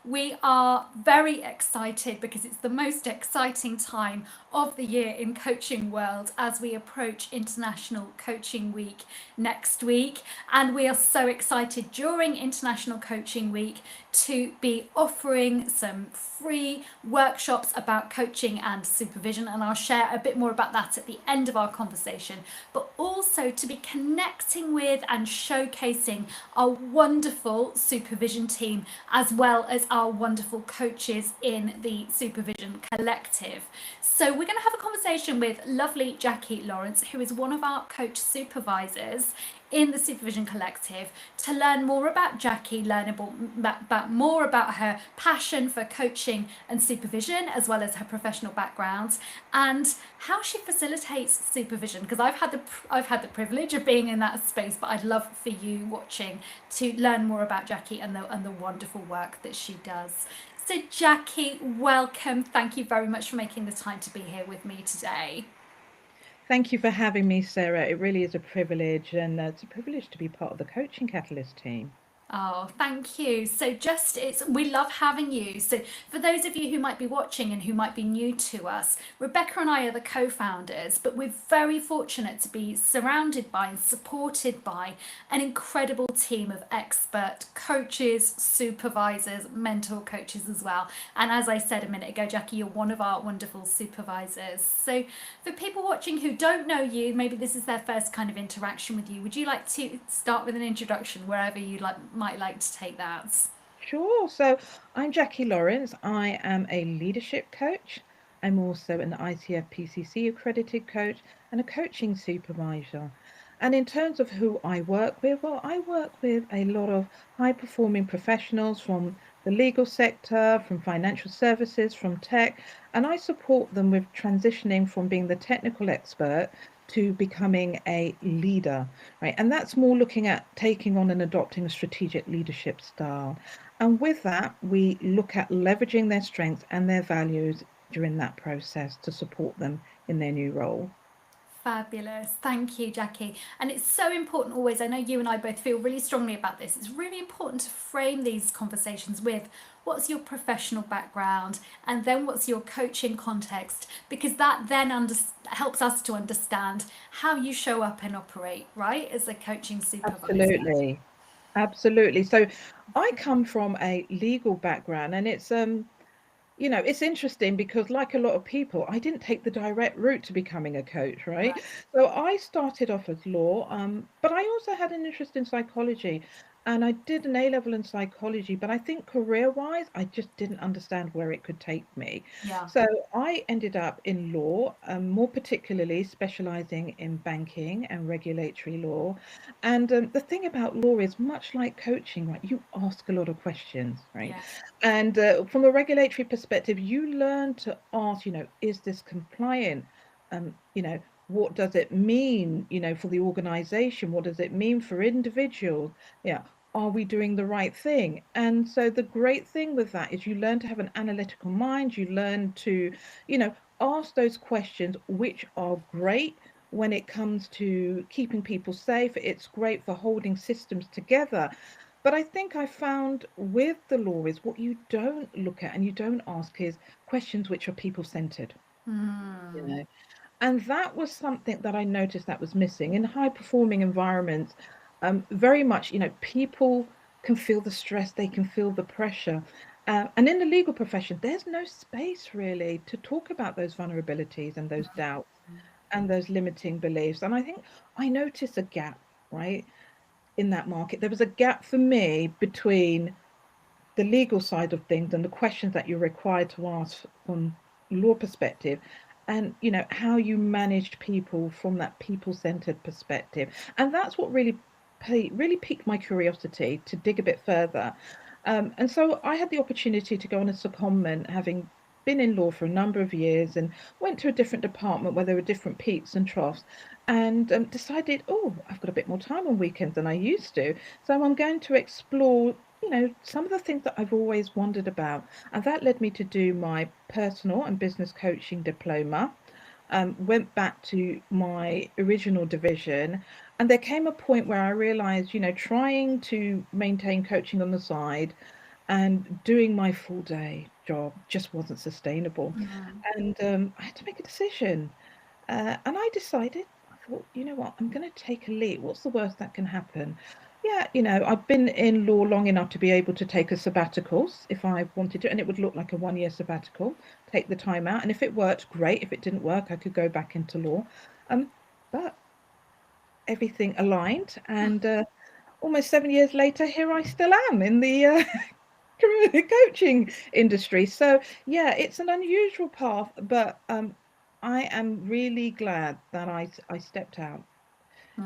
We are very excited because it's the most exciting time of the year in coaching world as we approach International Coaching Week next week. And we are so excited during International Coaching Week to be offering some free workshops about coaching and supervision. And I'll share a bit more about that at the end of our conversation, but also to be connecting with and showcasing our wonderful supervision team as well as our wonderful coaches in the Supervision Collective. So we're going to have a conversation with lovely Jackie Lawrence, who is one of our coach supervisors in the Supervision Collective, to learn more about Jackie, learn about more about her passion for coaching and supervision, as well as her professional background, and how she facilitates supervision. Because I've had the privilege of being in that space, but I'd love for you watching to learn more about Jackie and the wonderful work that she does. So Jackie, welcome. Thank you very much for making the time to be here with me today. Thank you for having me, Sarah. It really is a privilege, and it's a privilege to be part of the Coaching Catalyst team. Oh, thank you. So we love having you. So for those of you who might be watching and who might be new to us, Rebecca and I are the co-founders, but we're very fortunate to be surrounded by and supported by an incredible team of expert coaches, supervisors, mentor coaches as well. And as I said a minute ago, Jackie, you're one of our wonderful supervisors. So for people watching who don't know you, maybe this is their first kind of interaction with you, would you like to start with an introduction wherever you might like to take that? Sure. So I'm Jackie Lawrence. I am a leadership coach. I'm also an ICF PCC accredited coach and a coaching supervisor. And in terms of who I work with, well, I work with a lot of high performing professionals from the legal sector, from financial services, from tech, and I support them with transitioning from being the technical expert to becoming a leader, right? And that's more looking at taking on and adopting a strategic leadership style. And with that, we look at leveraging their strengths and their values during that process to support them in their new role. Fabulous. Thank you, Jackie. And it's so important always, I know you and I both feel really strongly about this. It's really important to frame these conversations with what's your professional background and then what's your coaching context, because that then helps us to understand how you show up and operate, right, as a coaching supervisor. Absolutely. Absolutely. So I come from a legal background, and it's interesting because, like a lot of people, I didn't take the direct route to becoming a coach, right? Right. So I started off as law, but I also had an interest in psychology. And I did an A level in psychology, but I think career-wise, I just didn't understand where it could take me. Yeah. So I ended up in law, more particularly specializing in banking and regulatory law. And the thing about law is much like coaching, right? You ask a lot of questions, right? Yeah. And from a regulatory perspective, you learn to ask, is this compliant? What does it mean, for the organization? What does it mean for individuals? Yeah. Are we doing the right thing? And so the great thing with that is you learn to have an analytical mind. You learn to, ask those questions, which are great when it comes to keeping people safe. It's great for holding systems together. But I think I found with the law is what you don't look at and you don't ask is questions which are people centered, you Mm. know. And that was something that I noticed that was missing in high performing environments. Very much, people can feel the stress, they can feel the pressure. And in the legal profession, there's no space really to talk about those vulnerabilities and those doubts and those limiting beliefs. And I think I noticed a gap, right, in that market. There was a gap for me between the legal side of things and the questions that you're required to ask from law perspective, and how you managed people from that people-centered perspective. And that's what really piqued my curiosity to dig a bit further. And so I had the opportunity to go on a secondment, having been in law for a number of years, and went to a different department where there were different peaks and troughs, and decided, oh, I've got a bit more time on weekends than I used to, so I'm going to explore some of the things that I've always wondered about. And that led me to do my personal and business coaching diploma. Went back to my original division. And there came a point where I realized, trying to maintain coaching on the side, and doing my full day job just wasn't sustainable. Mm, And I had to make a decision. And I decided, I thought, you know what, I'm going to take a leap. What's the worst that can happen? Yeah, I've been in law long enough to be able to take a sabbatical if I wanted to, and it would look like a 1 year sabbatical, take the time out. And if it worked, great. If it didn't work, I could go back into law. Um, but everything aligned, and almost 7 years later, here I still am in the coaching industry. So yeah, it's an unusual path, but I am really glad that I stepped out,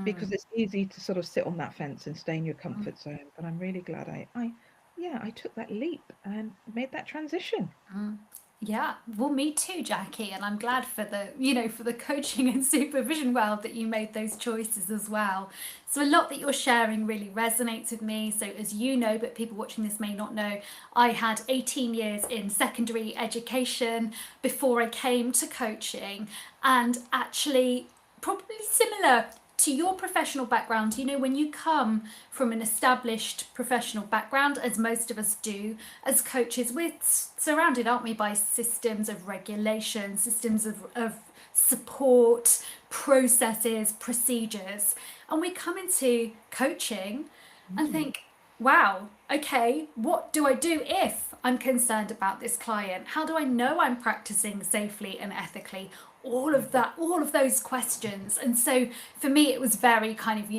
because mm, it's easy to sort of sit on that fence and stay in your mm. comfort zone. But I'm really glad I took that leap and made that transition. Yeah, well, me too, Jackie, and I'm glad for for the coaching and supervision world that you made those choices as well. So a lot that you're sharing really resonates with me. So as you know, but people watching this may not know, I had 18 years in secondary education before I came to coaching, and actually probably similar to your professional background, when you come from an established professional background, as most of us do, as coaches, we're surrounded, aren't we, by systems of regulation, systems of support, processes, procedures. And we come into coaching and Mm, think, wow, okay, what do I do if I'm concerned about this client? How do I know I'm practicing safely and ethically? All yeah. of that, all of those questions. And so for me, it was very kind of,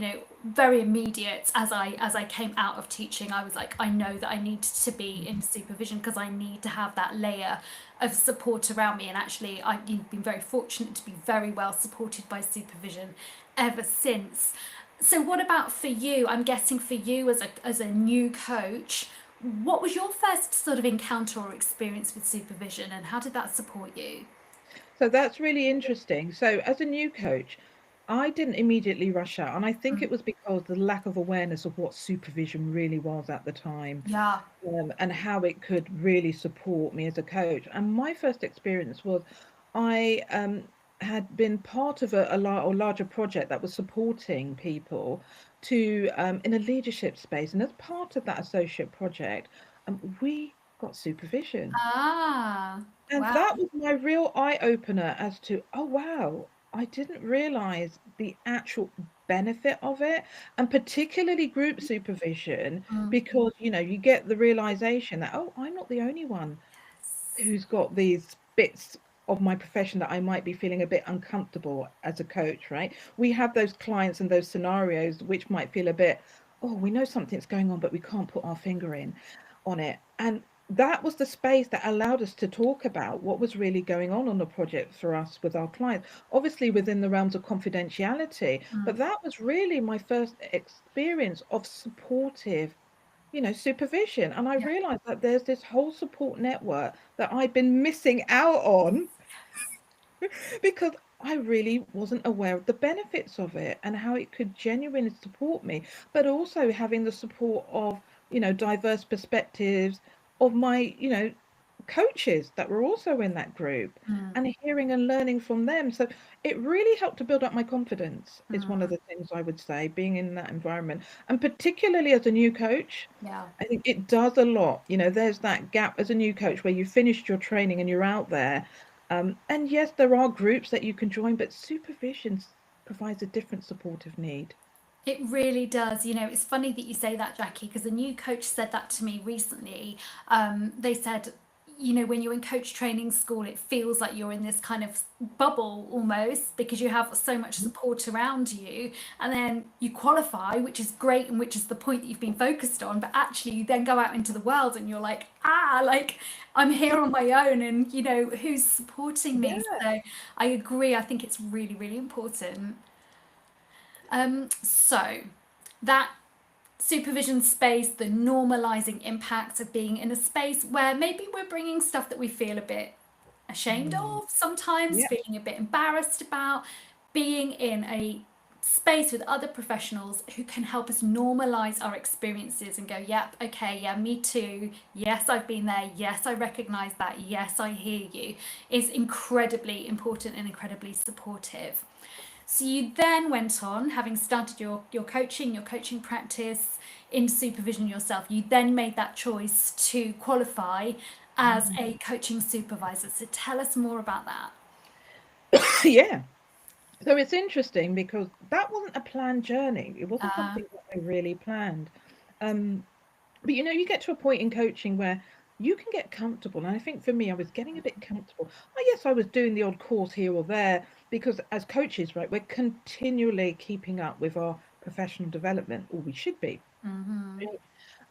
very immediate as I came out of teaching. I was like, I know that I need to be in supervision because I need to have that layer of support around me. And actually, I've been very fortunate to be very well supported by supervision ever since. So what about for you? I'm guessing for you as a new coach, what was your first sort of encounter or experience with supervision, and how did that support you? So that's really interesting. So as a new coach, I didn't immediately rush out, and I think it Mm. was because the lack of awareness of what supervision really was at the time, Yeah. and how it could really support me as a coach. And my first experience was I had been part of or larger project that was supporting people to in a leadership space, and as part of that associate project, we got supervision. Ah, And wow. that was my real eye opener as to, oh wow, I didn't realize the actual benefit of it, and particularly group supervision, Mm. because you get the realization that, oh, I'm not the only one who's got these bits of my profession that I might be feeling a bit uncomfortable as a coach, right? We have those clients and those scenarios which might feel a bit, oh, we know something's going on, but we can't put our finger in on it. And that was the space that allowed us to talk about what was really going on the project for us with our clients, obviously within the realms of confidentiality. But Mm. that was really my first experience of supportive supervision. And I Yeah. realized that there's this whole support network that I've been missing out on because I really wasn't aware of the benefits of it and how it could genuinely support me, but also having the support of, diverse perspectives of my, coaches that were also in that group, Mm. and hearing and learning from them. So it really helped to build up my confidence, is one of Mm. the things I would say, being in that environment. And particularly as a new coach, Yeah. I think it does a lot. There's that gap as a new coach where you finished your training and you're out there. And yes, there are groups that you can join, but supervision provides a different supportive need. It really does. It's funny that you say that, Jackie, because a new coach said that to me recently. They said, when you're in coach training school, it feels like you're in this kind of bubble almost because you have so much support around you. And then you qualify, which is great and which is the point that you've been focused on. But actually, you then go out into the world and you're like, like I'm here on my own and, who's supporting me? Yeah. So I agree. I think it's really, really important. So that supervision space, the normalizing impact of being in a space where maybe we're bringing stuff that we feel a bit ashamed Mm. of, sometimes Yeah. feeling a bit embarrassed about, being in a space with other professionals who can help us normalize our experiences and go, yep, okay, yeah, me too. Yes, I've been there. Yes, I recognize that. Yes, I hear you, is incredibly important and incredibly supportive. So you then went on, having started your coaching practice, in supervision yourself, you then made that choice to qualify as a coaching supervisor. So tell us more about that. Yeah. So it's interesting because that wasn't a planned journey. It wasn't Uh, something that I really planned. Um, but you get to a point in coaching where you can get comfortable. And I think for me, I was getting a bit comfortable. Oh, yes, I was doing the odd course here or there because as coaches, right, we're continually keeping up with our professional development, or we should be.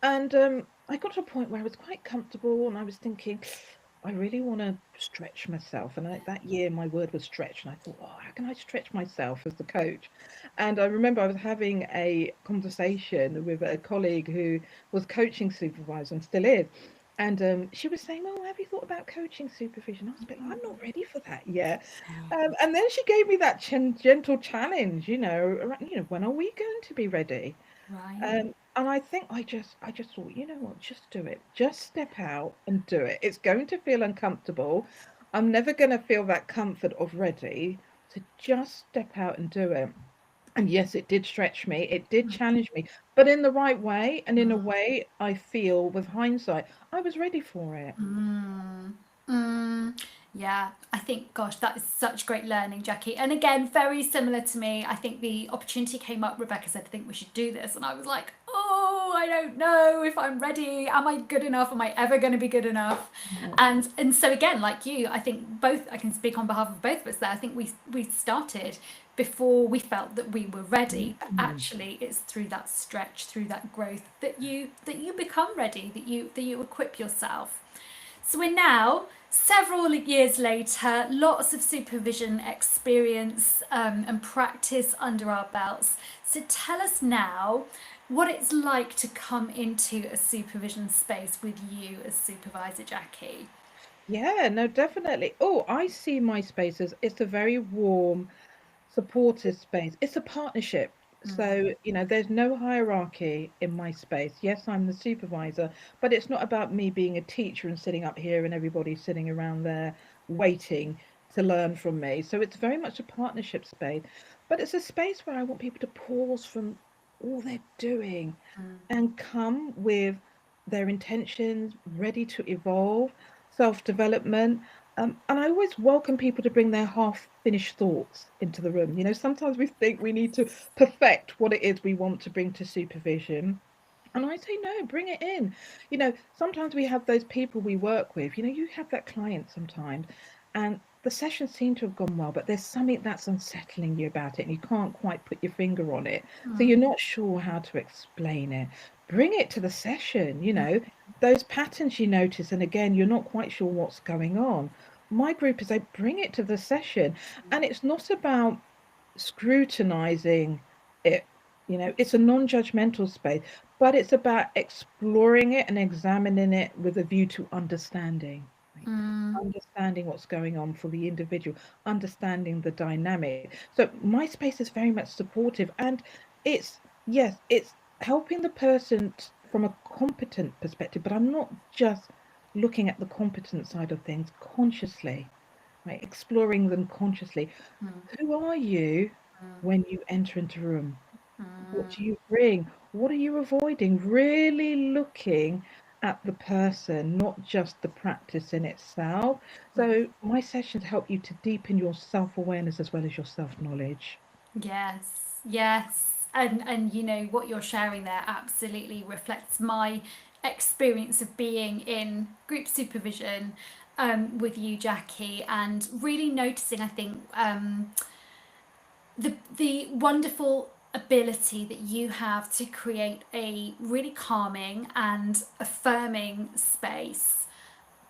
And I got to a point where I was quite comfortable and I was thinking, I really want to stretch myself. And that year, my word was stretch. And I thought, oh, how can I stretch myself as the coach? And I remember I was having a conversation with a colleague who was coaching supervisor and still is. And she was saying, oh, have you thought about coaching supervision? I was a bit like, I'm not ready for that yet. And then she gave me that gentle challenge, when are we going to be ready? right. And I think I just thought, you know what, just do it. Just step out and do it. It's going to feel uncomfortable. I'm never going to feel that comfort of ready. So just step out and do it. And yes, it did stretch me. It did challenge me, but in the right way and in a way I feel with hindsight, I was ready for it. Mm, yeah, I think, gosh, that is such great learning, Jackie. And again, very similar to me. I think the opportunity came up. Rebecca said, I think we should do this. And I was like, oh, I don't know if I'm ready. Am I good enough? Am I ever going to be good enough? Yeah. And so again, like you, I think both, I can speak on behalf of both of us there. I think we started before we felt that we were ready, but Mm. actually it's through that stretch, through that growth that you become ready, that you equip yourself. So we're now several years later, lots of supervision experience and practice under our belts. So tell us now what it's like to come into a supervision space with you as supervisor, Jackie. Yeah, no, definitely. Oh, I see my space as it's a very warm, supportive space. It's a partnership. So, there's no hierarchy in my space. Yes, I'm the supervisor, but it's not about me being a teacher and sitting up here and everybody sitting around there waiting to learn from me. So it's very much a partnership space, but it's a space where I want people to pause from all they're doing and come with their intentions, ready to evolve, self-development. And I always welcome people to bring their half-finished thoughts into the room. Sometimes we think we need to perfect what it is we want to bring to supervision. And I say, no, bring it in. Sometimes we have those people we work with. You have that client sometimes, and the sessions seem to have gone well, but there's something that's unsettling you about it, and you can't quite put your finger on it. So you're not sure how to explain it. Bring it to the session, those patterns you notice, and again, you're not quite sure what's going on. My group is they bring it to the session, and it's not about scrutinizing it. It's a non-judgmental space, but it's about exploring it and examining it with a view to understanding, right? Understanding what's going on for the individual, understanding the dynamic. So my space is very much supportive, and it's yes, it's helping the person from a competent perspective, but I'm not just looking at the competent side of things consciously, right? Exploring them consciously. Who are you when you enter into a room? What do you bring? What are you avoiding? Really looking at the person, not just the practice in itself. So my sessions help you to deepen your self-awareness as well as your self-knowledge. Yes, yes. And what you're sharing there absolutely reflects my experience of being in group supervision with you, Jackie, and really noticing, I think, the wonderful ability that you have to create a really calming and affirming space,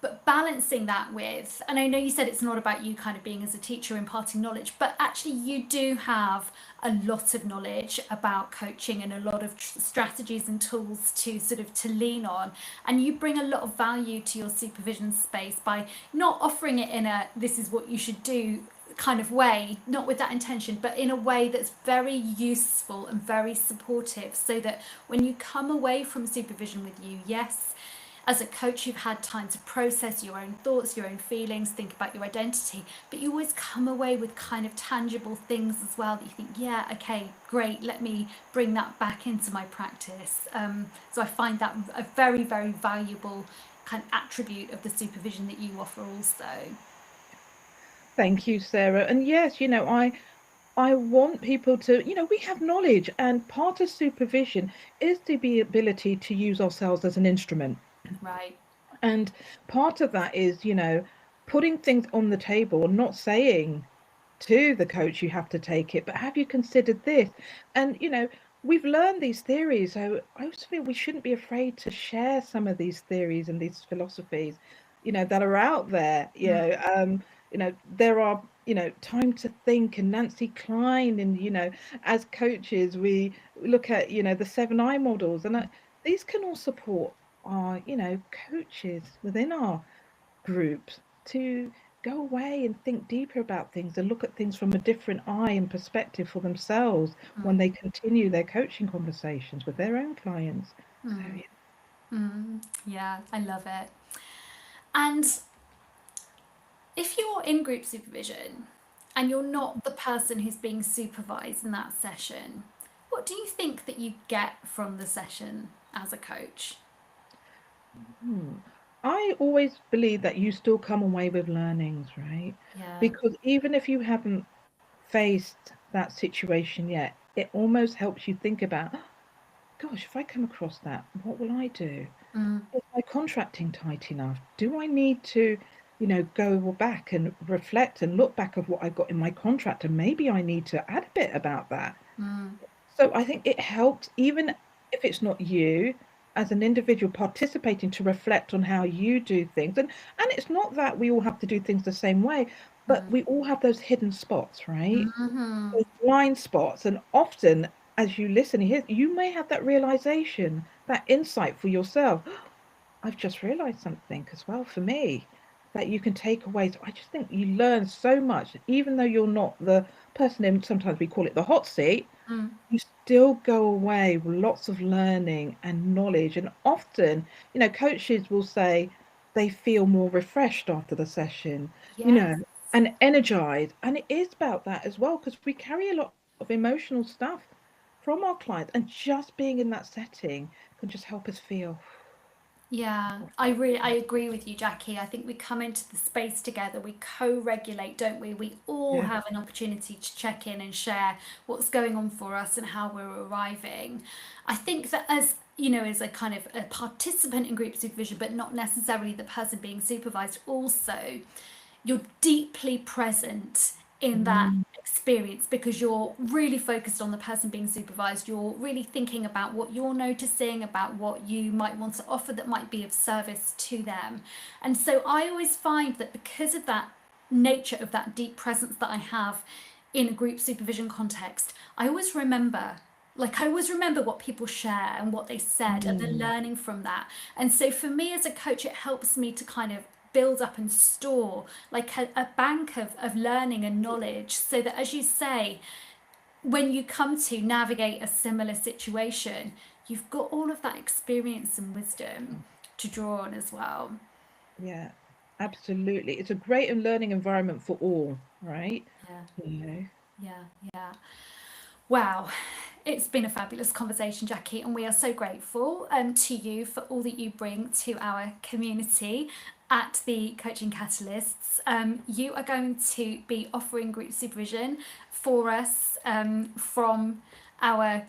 but balancing that with, and I know you said it's not about you kind of being as a teacher imparting knowledge, but actually you do have a lot of knowledge about coaching and a lot of strategies and tools to sort of to lean on, and you bring a lot of value to your supervision space by not offering it in a this is what you should do kind of way, not with that intention, but in a way that's very useful and very supportive, so that when you come away from supervision with you, yes, as a coach, you've had time to process your own thoughts, your own feelings, think about your identity, but you always come away with kind of tangible things as well that you think, yeah, okay, great, let me bring that back into my practice. So I find that a very, very valuable kind of attribute of the supervision that you offer also. Thank you, Sarah. And yes, I want people to, we have knowledge, and part of supervision is the ability to use ourselves as an instrument. Right. And part of that is, putting things on the table and not saying to the coach, you have to take it, but have you considered this? And, we've learned these theories. So I also feel we shouldn't be afraid to share some of these theories and these philosophies, that are out there. There are, time to think, and Nancy Klein, and, as coaches, we look at, the 7I models, and these can all support our, coaches within our groups to go away and think deeper about things and look at things from a different eye and perspective for themselves when they continue their coaching conversations with their own clients. So, yeah. Yeah, I love it. And if you're in group supervision and you're not the person who's being supervised in that session, what do you think that you get from the session as a coach? Hmm. I always believe that you still come away with learnings, right? Yeah. Because even if you haven't faced that situation yet, it almost helps you think about, gosh, if I come across that, what will I do? Mm, Is my contracting tight enough? Do I need to, go back and reflect and look back of what I got in my contract, and maybe I need to add a bit about that? mm, So I think it helps, even if it's not you as an individual participating, to reflect on how you do things. And it's not that we all have to do things the same way, but we all have those hidden spots, right? mm-hmm. Those blind spots. And often as you listen here, you may have that realization, that insight for yourself. I've just realized something as well for me that you can take away. So I just think you learn so much, even though you're not the person in, sometimes we call it the hot seat, Mm, you still go away with lots of learning and knowledge. And often, coaches will say they feel more refreshed after the session, yes. and energized. And it is about that as well, because we carry a lot of emotional stuff from our clients, and just being in that setting can just help us feel. Yeah, I agree with you, Jackie. I think we come into the space together, we co-regulate, don't we? We all Yeah. have an opportunity to check in and share what's going on for us and how we're arriving. I think that as as a kind of a participant in group supervision, but not necessarily the person being supervised, also you're deeply present in that Mm, experience because you're really focused on the person being supervised. You're really thinking about what you're noticing, about what you might want to offer that might be of service to them. And so I always find that because of that nature of that deep presence that I have in a group supervision context, I always remember. Like, I always remember what people share and what they said and the mm, learning from that. And so for me as a coach, it helps me to kind of build up and store like a bank of learning and knowledge so that, as you say, when you come to navigate a similar situation, you've got all of that experience and wisdom to draw on as well. yeah, absolutely. It's a great and learning environment for all, right? Yeah, You know. yeah, yeah. Wow, it's been a fabulous conversation, Jackie, and we are so grateful to you for all that you bring to our community at the Coaching Catalysts. You are going to be offering group supervision for us from our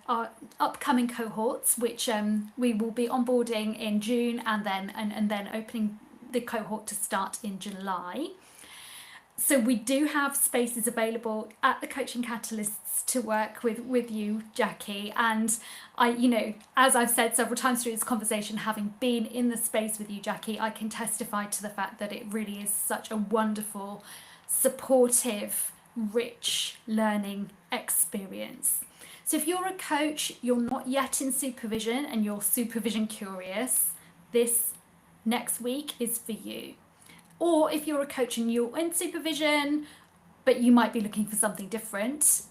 upcoming cohorts, which we will be onboarding in June and then opening the cohort to start in July. So we do have spaces available at the Coaching Catalysts to work with you, Jackie. And I, as I've said several times through this conversation, having been in the space with you, Jackie, I can testify to the fact that it really is such a wonderful, supportive, rich learning experience. So if you're a coach, you're not yet in supervision and you're supervision curious, this next week is for you. Or if you're a coach and you're in supervision, but you might be looking for something different,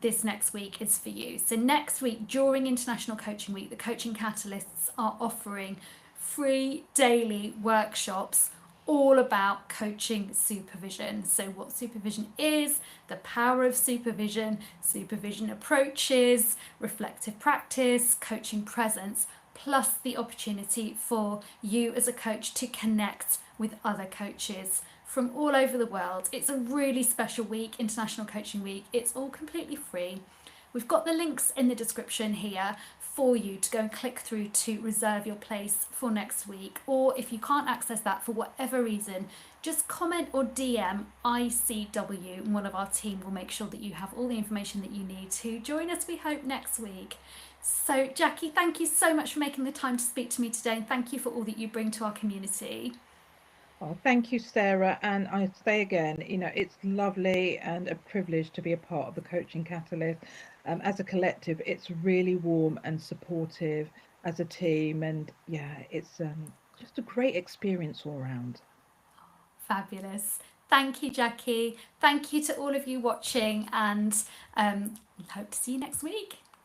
this next week is for you. So next week, during International Coaching Week, the Coaching Catalysts are offering free daily workshops all about coaching supervision. So, what supervision is, the power of supervision, supervision approaches, reflective practice, coaching presence, plus the opportunity for you as a coach to connect with other coaches from all over the world. It's a really special week, International Coaching Week. It's all completely free. We've got the links in the description here for you to go and click through to reserve your place for next week. Or if you can't access that for whatever reason, just comment or DM ICW and one of our team will make sure that you have all the information that you need to join us, we hope, next week. So, Jackie, thank you so much for making the time to speak to me today, and thank you for all that you bring to our community. Oh, thank you, Sarah. And I say again, it's lovely and a privilege to be a part of the Coaching Catalyst. As a collective, it's really warm and supportive as a team. And yeah, it's just a great experience all around. Fabulous. Thank you, Jackie. Thank you to all of you watching, and hope to see you next week.